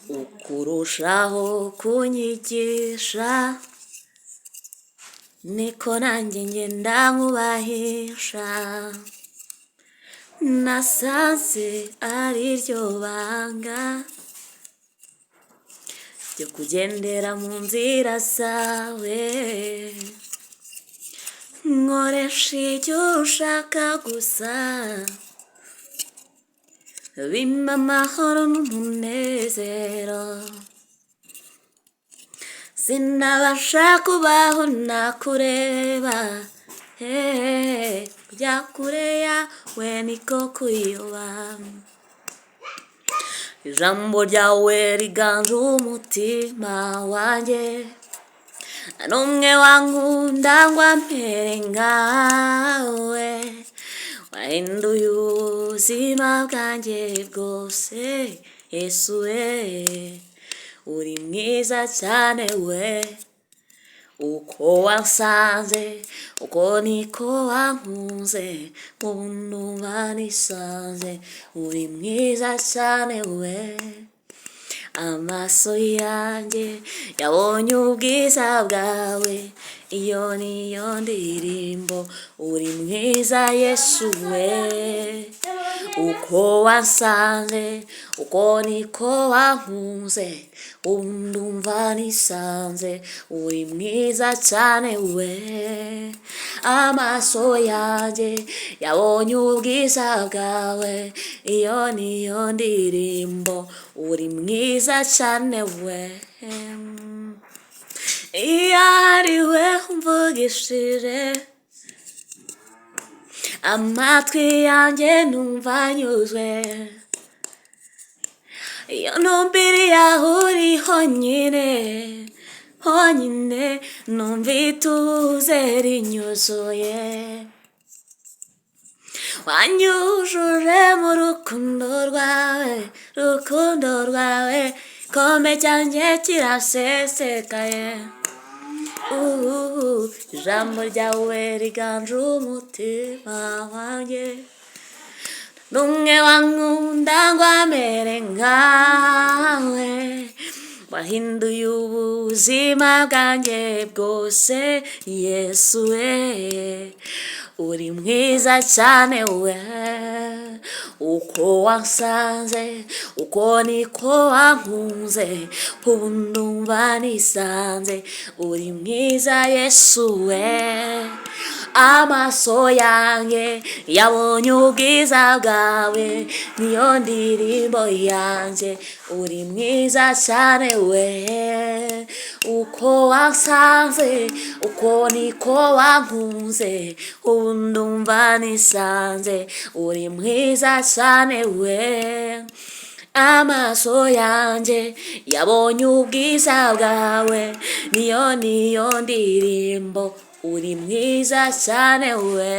ukurushaho kunyigisha niko nanjye ngenda nkubahisha, nasanze ari ryo banga ryo kugendera mu nzira zawe, nkoresha ibyo ushaka gusa, bimpa amahoro n'umunezero, sinabasha kubaho nakureba, kujya kure yawe niko kuyoba, ijambo ryawe riganje umutima wanjye, nta n'umwe wankunda ngo ampere nkawe, wahinduye ubuzima bwanjye bwose, Yesu we uri mwiza cyane we, uko wansanze uko niko wankunze, ubu numva nisanze, uri mwiza cyane we, amaso yanjye yabonye ubwiza bwawe, iyo niyo ndirimbo, uri mwiza Yesu we, uko wansanze uko niko wankunze, ubu ndumva nisanze, uri mwiza cyane we, amaso yanjye yabonye ubwiza bwawe, iyo niyo ndirimbo, uri mwiza cyane we, iyo ari we umvugishije, amatwi yanjye numva anyuzwe, iyo ntumbiriye aho uri honyine, honyine numva ituze rinyuzuye, wanyujuje mu rukundo rwawe, rukundo rwawe, igikombe cyanjye kirasesekaye, ijambo ryawe riganje umutima wanjye, n'umwe wankunda ngo amere nkawe, wahinduye ubuzima bwanjye bwose, Yesu we uri mwiza cyane we, uko wansanze uko niko wankunze, ubu ndumva nisanze, uri mwiza Yesu we, amaso yanjye yabonye ubwiza bwawe, niyo ndirimbo yanjye, uri mwiza cyane we, uko wansanze uko niko wankunze, ubu ndumva nisanze, uri mwiza cyane we, amaso yanjye yabonye ubwiza bwawe, niyo ndirimbo, uri mwiza cyane we.